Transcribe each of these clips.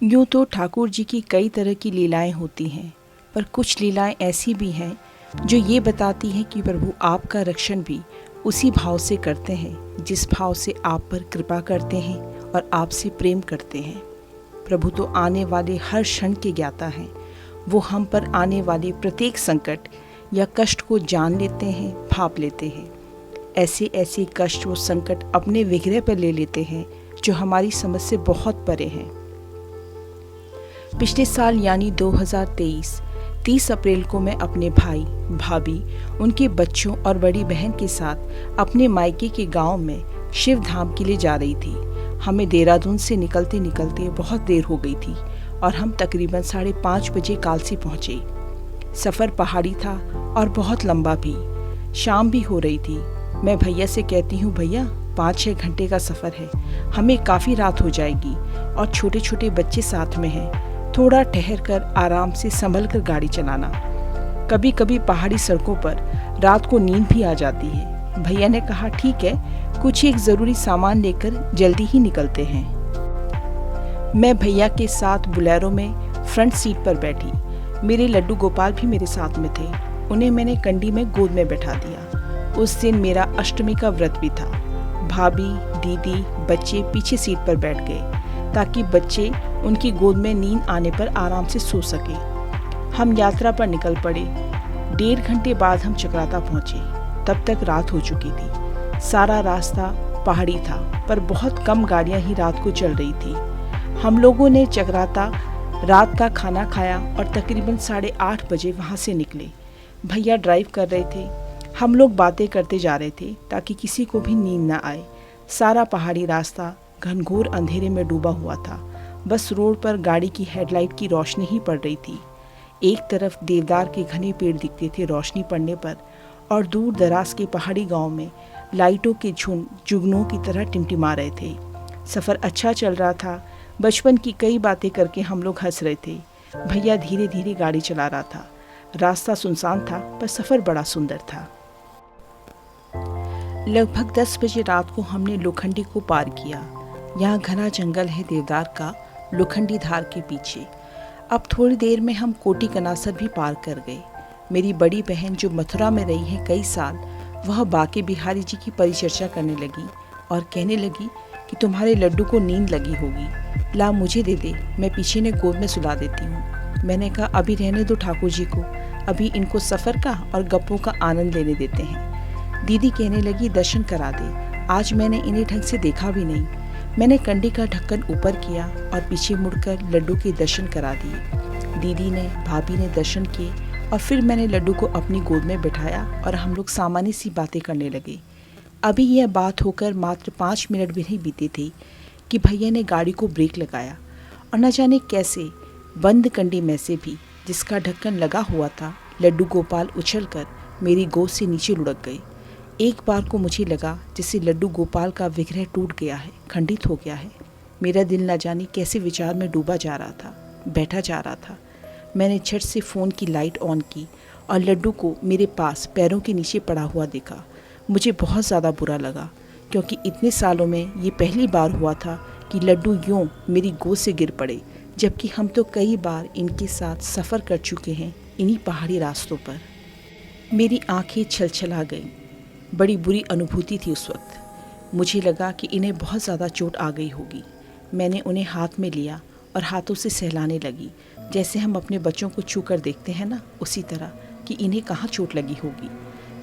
यूँ तो ठाकुर जी की कई तरह की लीलाएं होती हैं, पर कुछ लीलाएं ऐसी भी हैं जो ये बताती हैं कि प्रभु आपका रक्षण भी उसी भाव से करते हैं जिस भाव से आप पर कृपा करते हैं और आपसे प्रेम करते हैं। प्रभु तो आने वाले हर क्षण के ज्ञाता हैं। वो हम पर आने वाले प्रत्येक संकट या कष्ट को जान लेते हैं, भाप लेते हैं। ऐसे ऐसे कष्ट व संकट अपने विग्रह पर ले लेते हैं जो हमारी समझ से बहुत परे हैं। पिछले साल यानी 2023 30 अप्रैल को मैं अपने भाई, भाभी, उनके बच्चों और बड़ी बहन के साथ अपने मायके के गांव में शिव धाम के लिए जा रही थी। हमें देहरादून से निकलते निकलते बहुत देर हो गई थी और हम तकरीबन 5:30 बजे कालसी पहुंचे। सफ़र पहाड़ी था और बहुत लंबा भी। शाम भी हो रही थी। मैं भैया से कहती हूँ, भैया 5-6 घंटे का सफ़र है, हमें काफ़ी रात हो जाएगी और छोटे छोटे बच्चे साथ में हैं। थोड़ा ठहर कर आराम से संभल कर गाड़ी चलाना। कभी कभी पहाड़ी सड़कों पर रात को नींद भी आ जाती है। भैया ने कहा, ठीक है, कुछ एक ज़रूरी सामान लेकर जल्दी ही निकलते हैं। मैं भैया के साथ बुलेरो में फ्रंट सीट पर बैठी। मेरे लड्डू गोपाल भी मेरे साथ में थे। उन्हें मैंने कंडी में गोद में बैठा दिया। उस दिन मेरा अष्टमी का व्रत भी था। भाभी, दीदी, बच्चे पीछे सीट पर बैठ गए ताकि बच्चे उनकी गोद में नींद आने पर आराम से सो सके। हम यात्रा पर निकल पड़े। 1.5 घंटे बाद हम चक्राता पहुंचे। तब तक रात हो चुकी थी। सारा रास्ता पहाड़ी था, पर बहुत कम गाड़ियां ही रात को चल रही थी। हम लोगों ने चक्राता रात का खाना खाया और तकरीबन 8:30 बजे वहां से निकले। भैया ड्राइव कर रहे थे। हम लोग बातें करते जा रहे थे ताकि किसी को भी नींद न आए। सारा पहाड़ी रास्ता घनघोर अंधेरे में डूबा हुआ था। बस रोड पर गाड़ी की हेडलाइट की रोशनी ही पड़ रही थी। एक तरफ देवदार के घने पेड़ दिखते थे रोशनी पड़ने पर, और दूर दराज के पहाड़ी गांव में लाइटों के झुंड जुगनों की तरह टिमटिमा रहे थे। सफ़र अच्छा चल रहा था। बचपन की कई बातें करके हम लोग हंस रहे थे। भैया धीरे धीरे गाड़ी चला रहा था। रास्ता सुनसान था, पर सफ़र बड़ा सुंदर था। लगभग 10 बजे रात को हमने लोखंडी को पार किया। यहाँ घना जंगल है देवदार का, लोखंडी धार के पीछे। अब थोड़ी देर में हम कोटी कनासर भी पार कर गए। मेरी बड़ी बहन जो मथुरा में रही है कई साल, वह बाके बिहारी जी की परिचर्चा करने लगी और कहने लगी कि तुम्हारे लड्डू को नींद लगी होगी, ला मुझे दे दे, मैं पीछे ने गोद में सुला देती हूँ। मैंने कहा, अभी रहने दो ठाकुर जी को, अभी इनको सफ़र का और गप्पों का आनंद लेने देते हैं। दीदी कहने लगी, दर्शन करा दे, आज मैंने इन्हें ढंग से देखा भी नहीं। मैंने कंडी का ढक्कन ऊपर किया और पीछे मुड़कर लड्डू के दर्शन करा दिए। दीदी ने, भाभी ने दर्शन किए और फिर मैंने लड्डू को अपनी गोद में बिठाया और हम लोग सामान्य सी बातें करने लगे। अभी यह बात होकर मात्र 5 मिनट भी नहीं बीते थे कि भैया ने गाड़ी को ब्रेक लगाया और न जाने कैसे बंद कंडी में से भी, जिसका ढक्कन लगा हुआ था, लड्डू गोपाल उछलकर मेरी गोद से नीचे लुढ़क गए। एक बार को मुझे लगा जैसे लड्डू गोपाल का विग्रह टूट गया है, खंडित हो गया है। मेरा दिल न जाने कैसे विचार में डूबा जा रहा था, बैठा जा रहा था। मैंने झट से फ़ोन की लाइट ऑन की और लड्डू को मेरे पास पैरों के नीचे पड़ा हुआ देखा। मुझे बहुत ज़्यादा बुरा लगा, क्योंकि इतने सालों में ये पहली बार हुआ था कि लड्डू यूँ मेरी गोद से गिर पड़े, जबकि हम तो कई बार इनके साथ सफ़र कर चुके हैं इन्हीं पहाड़ी रास्तों पर। मेरी आँखें छलछला गईं। बड़ी बुरी अनुभूति थी उस वक्त। मुझे लगा कि इन्हें बहुत ज़्यादा चोट आ गई होगी। मैंने उन्हें हाथ में लिया और हाथों से सहलाने लगी, जैसे हम अपने बच्चों को छू कर देखते हैं ना, उसी तरह कि इन्हें कहाँ चोट लगी होगी।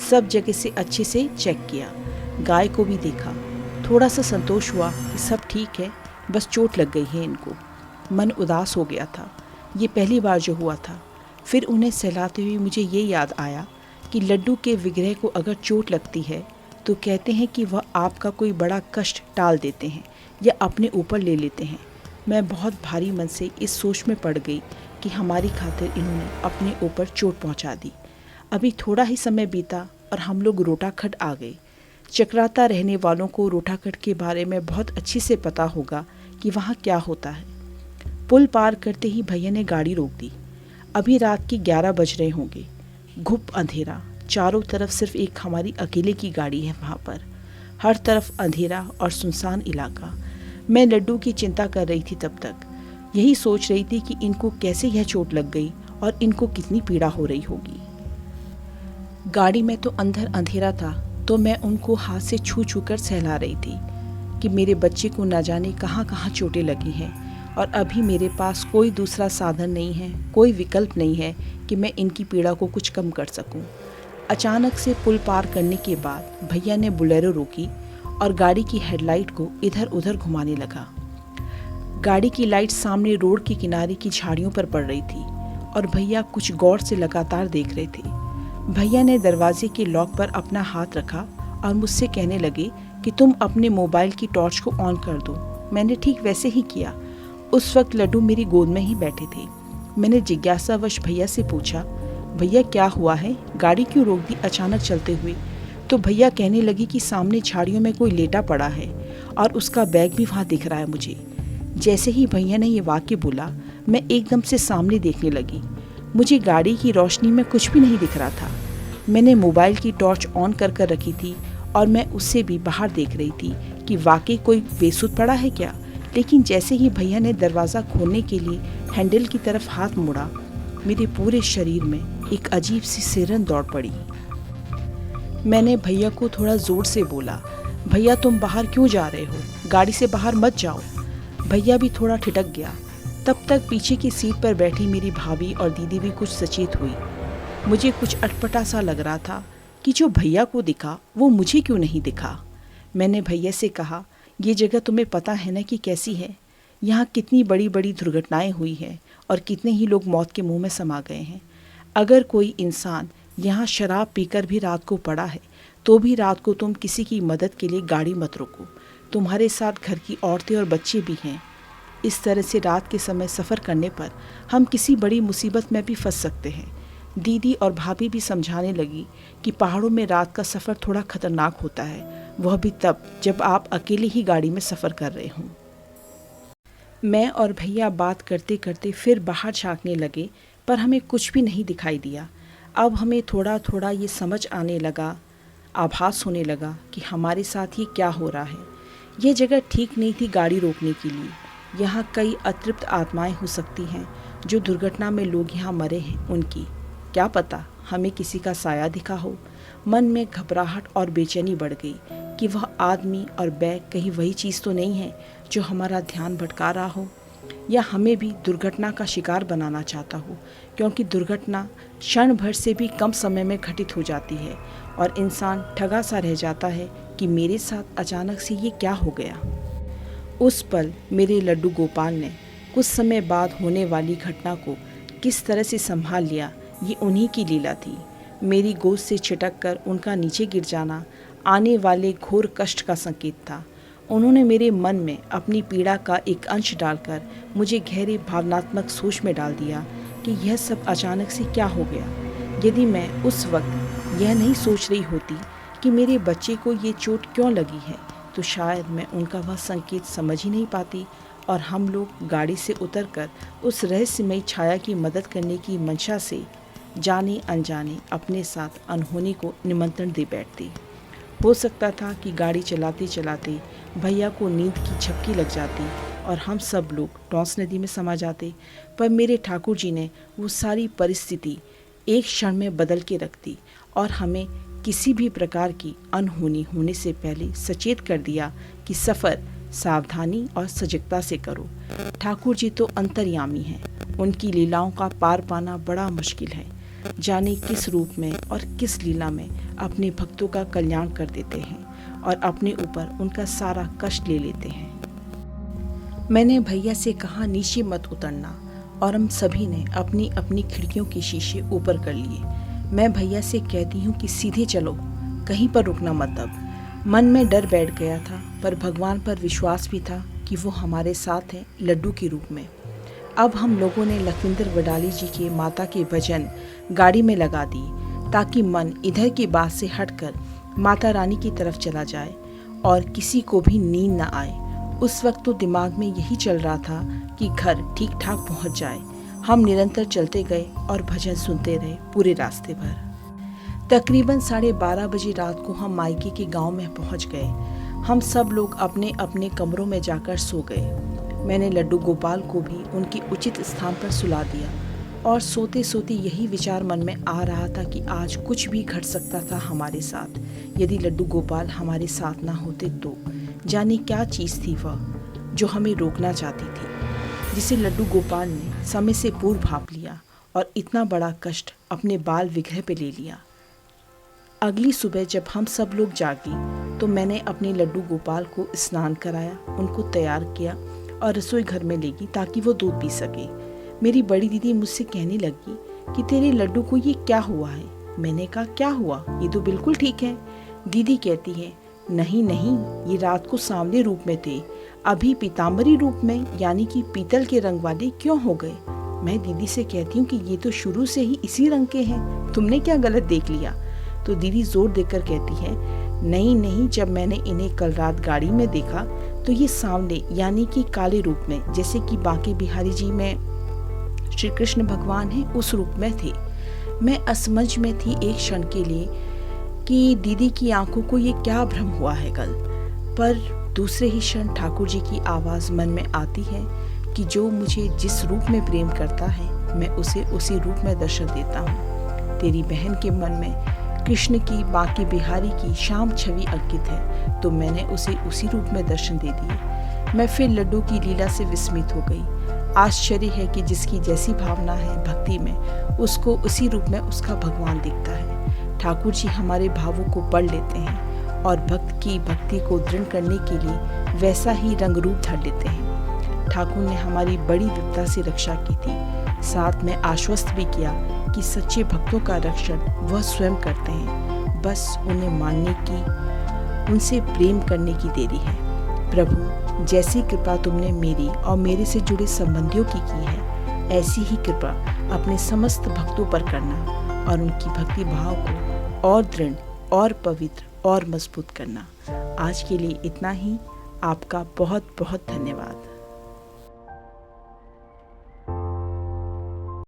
सब जगह से अच्छे से चेक किया, गाय को भी देखा। थोड़ा सा संतोष हुआ कि सब ठीक है, बस चोट लग गई है इनको। मन उदास हो गया था, ये पहली बार जो हुआ था। फिर उन्हें सहलाते हुए मुझे ये याद आया कि लड्डू के विग्रह को अगर चोट लगती है तो कहते हैं कि वह आपका कोई बड़ा कष्ट टाल देते हैं या अपने ऊपर ले लेते हैं। मैं बहुत भारी मन से इस सोच में पड़ गई कि हमारी खातिर इन्होंने अपने ऊपर चोट पहुंचा दी। अभी थोड़ा ही समय बीता और हम लोग रोटाखट आ गए। चक्राता रहने वालों को रोटाखट के बारे में बहुत अच्छे से पता होगा कि वहाँ क्या होता है। पुल पार करते ही भैया ने गाड़ी रोक दी। अभी रात के 11 बज रहे होंगे। घुप अंधेरा, चारों तरफ सिर्फ एक हमारी अकेले की गाड़ी है। वहाँ पर हर तरफ अंधेरा और सुनसान इलाका। मैं लड्डू की चिंता कर रही थी तब तक। यही सोच रही थी कि इनको कैसे यह चोट लग गई और इनको कितनी पीड़ा हो रही होगी। गाड़ी में तो अंदर अंधेरा था, तो मैं उनको हाथ से छू छू कर सहला रही थी कि मेरे बच्चे को न जाने कहाँ कहाँ चोटें लगी हैं और अभी मेरे पास कोई दूसरा साधन नहीं है, कोई विकल्प नहीं है कि मैं इनकी पीड़ा को कुछ कम कर सकूं। अचानक से पुल पार करने के बाद भैया ने बोलेरो रोकी और गाड़ी की हेडलाइट को इधर उधर घुमाने लगा। गाड़ी की लाइट सामने रोड के किनारे की झाड़ियों पर पड़ रही थी और भैया कुछ गौर से लगातार देख रहे थे। भैया ने दरवाजे के लॉक पर अपना हाथ रखा और मुझसे कहने लगे कि तुम अपने मोबाइल की टॉर्च को ऑन कर दो। मैंने ठीक वैसे ही किया। उस वक्त लड्डू मेरी गोद में ही बैठे थे। मैंने जिज्ञासावश भैया से पूछा, भैया क्या हुआ है, गाड़ी क्यों रोक दी अचानक चलते हुए? तो भैया कहने लगी कि सामने झाड़ियों में कोई लेटा पड़ा है और उसका बैग भी वहाँ दिख रहा है मुझे। जैसे ही भैया ने ये वाक्य बोला, मैं एकदम से सामने देखने लगी। मुझे गाड़ी की रोशनी में कुछ भी नहीं दिख रहा था। मैंने मोबाइल की टॉर्च ऑन कर रखी थी और मैं उससे भी बाहर देख रही थी कि वाकई कोई बेसुध पड़ा है क्या। लेकिन जैसे ही भैया ने दरवाज़ा खोलने के लिए हैंडल की तरफ हाथ मोड़ा, मेरे पूरे शरीर में एक अजीब सी सिरन दौड़ पड़ी। मैंने भैया को थोड़ा ज़ोर से बोला, भैया तुम बाहर क्यों जा रहे हो, गाड़ी से बाहर मत जाओ। भैया भी थोड़ा ठिठक गया। तब तक पीछे की सीट पर बैठी मेरी भाभी और दीदी भी कुछ सचेत हुई। मुझे कुछ अटपटा सा लग रहा था कि जो भैया को दिखा वो मुझे क्यों नहीं दिखा। मैंने भैया से कहा, ये जगह तुम्हें पता है ना कि कैसी है, यहाँ कितनी बड़ी बड़ी दुर्घटनाएं हुई हैं और कितने ही लोग मौत के मुंह में समा गए हैं। अगर कोई इंसान यहाँ शराब पीकर भी रात को पड़ा है तो भी रात को तुम किसी की मदद के लिए गाड़ी मत रोको। तुम्हारे साथ घर की औरतें और बच्चे भी हैं। इस तरह से रात के समय सफ़र करने पर हम किसी बड़ी मुसीबत में भी फंस सकते हैं। दीदी और भाभी भी समझाने लगी कि पहाड़ों में रात का सफ़र थोड़ा खतरनाक होता है, वह भी तब जब आप अकेले ही गाड़ी में सफ़र कर रहे हों। मैं और भैया बात करते करते फिर बाहर झांकने लगे, पर हमें कुछ भी नहीं दिखाई दिया। अब हमें थोड़ा थोड़ा ये समझ आने लगा, आभास होने लगा कि हमारे साथ ये क्या हो रहा है। ये जगह ठीक नहीं थी गाड़ी रोकने के लिए। यहाँ कई अतृप्त आत्माएं हो सकती हैं। जो दुर्घटना में लोग यहाँ मरे हैं उनकी क्या पता हमें किसी का साया दिखा हो। मन में घबराहट और बेचैनी बढ़ गई कि वह आदमी और बैग कहीं वही चीज़ तो नहीं है जो हमारा ध्यान भटका रहा हो, या हमें भी दुर्घटना का शिकार बनाना चाहता हो, क्योंकि दुर्घटना क्षण भर से भी कम समय में घटित हो जाती है और इंसान ठगा सा रह जाता है कि मेरे साथ अचानक से ये क्या हो गया। उस पल मेरे लड्डू गोपाल ने कुछ समय बाद होने वाली घटना को किस तरह से संभाल लिया, ये उन्हीं की लीला थी। मेरी गोद से छिटक कर उनका नीचे गिर जाना आने वाले घोर कष्ट का संकेत था। उन्होंने मेरे मन में अपनी पीड़ा का एक अंश डालकर मुझे गहरे भावनात्मक सोच में डाल दिया कि यह सब अचानक से क्या हो गया। यदि मैं उस वक्त यह नहीं सोच रही होती कि मेरे बच्चे को ये चोट क्यों लगी है, तो शायद मैं उनका वह संकेत समझ ही नहीं पाती और हम लोग गाड़ी से उतरकर उस रहस्यमयी छाया की मदद करने की मंशा से जाने अनजाने अपने साथ अनहोनी को निमंत्रण दे बैठती। हो सकता था कि गाड़ी चलाते चलाते भैया को नींद की झपकी लग जाती और हम सब लोग टॉन्स नदी में समा जाते, पर मेरे ठाकुर जी ने वो सारी परिस्थिति एक क्षण में बदल के रख दी और हमें किसी भी प्रकार की अनहोनी होने से पहले सचेत कर दिया कि सफ़र सावधानी और सजगता से करो। ठाकुर जी तो अंतर्यामी हैं, उनकी लीलाओं का पार पाना बड़ा मुश्किल है। जाने किस रूप में और किस लीला में अपने भक्तों का कल्याण कर देते हैं और अपने ऊपर उनका सारा कष्ट ले लेते हैं। मैंने भैया से कहा नीचे मत उतरना और हम सभी ने अपनी अपनी खिड़कियों के शीशे ऊपर कर लिए। मैं भैया से कहती हूँ कि सीधे चलो, कहीं पर रुकना मत। अब मन में डर बैठ गया था, पर भगवान पर विश्वास भी था कि वो हमारे साथ हैं लड्डू के रूप में। अब हम लोगों ने लखविंदर वडाली जी के माता के भजन गाड़ी में लगा दिए ताकि मन इधर की बात से हटकर माता रानी की तरफ चला जाए और किसी को भी नींद न आए। उस वक्त तो दिमाग में यही चल रहा था कि घर ठीक ठाक पहुंच जाए। हम निरंतर चलते गए और भजन सुनते रहे पूरे रास्ते भर। तकरीबन 12:30 बजे रात को हम मायके के गांव में पहुंच गए। हम सब लोग अपने अपने कमरों में जाकर सो गए। मैंने लड्डू गोपाल को भी उनके उचित स्थान पर सुला दिया और सोते सोते यही विचार मन में आ रहा था कि आज कुछ भी घट सकता था हमारे साथ यदि लड्डू गोपाल हमारे साथ ना होते तो। जाने क्या चीज़ थी वह जो हमें रोकना चाहती थी, जिसे लड्डू गोपाल ने समय से पूर्व भांप लिया और इतना बड़ा कष्ट अपने बाल विग्रह पे ले लिया। अगली सुबह जब हम सब लोग जागे तो मैंने अपने लड्डू गोपाल को स्नान कराया, उनको तैयार किया और रसोई घर में ले गई ताकि वो दूध पी सके। मेरी बड़ी दीदी मुझसे कहने लगी कि तेरे लड्डू को ये क्या हुआ है। मैंने कहा क्या हुआ, ये तो बिल्कुल ठीक है। दीदी कहती है नहीं नहीं, ये रात को सांवले रूप में थे, अभी पीताम्बरी रूप में यानी कि पीतल के रंग वाले क्यों हो गए। मैं दीदी से कहती हूँ कि ये तो शुरू से ही इसी रंग के हैं, तुमने क्या गलत देख लिया। तो दीदी जोर देकर कहती है नहीं नहीं, जब मैंने इन्हें कल रात गाड़ी में देखा तो ये सांवले यानी कि काले रूप में, जैसे कि बांके बिहारी जी में श्री कृष्ण भगवान हैं उस रूप में थे। मैं असमझ में थी एक क्षण के लिए कि दीदी की आंखों को ये क्या भ्रम हुआ है कल, पर दूसरे ही क्षण ठाकुर जी की आवाज़ मन में आती है कि जो मुझे जिस रूप में प्रेम करता है मैं उसे उसी रूप में दर्शन देता हूँ। तेरी बहन के मन में कृष्ण की बांके बिहारी की श्याम छवि अंकित है तो मैंने उसे उसी रूप में दर्शन दे दिए। मैं फिर लड्डू की लीला से विस्मित हो गई। आश्चर्य है कि जिसकी जैसी भावना है भक्ति में, उसको उसी रूप में उसका भगवान दिखता है। ठाकुर जी हमारे भावों को पढ़ लेते हैं और भक्त की भक्ति को दृढ़ करने के लिए वैसा ही रंग रूप धर लेते हैं। ठाकुर ने हमारी बड़ी विपदा से रक्षा की थी, साथ में आश्वस्त भी किया कि सच्चे भक्तों का रक्षण वह स्वयं करते हैं, बस उन्हें मानने की, उनसे प्रेम करने की देरी है। प्रभु, जैसी कृपा तुमने मेरी और मेरे से जुड़े संबंधियों की है, ऐसी ही कृपा अपने समस्त भक्तों पर करना और उनकी भक्ति भाव को और दृढ़ और पवित्र और मजबूत करना। आज के लिए इतना ही। आपका बहुत बहुत धन्यवाद।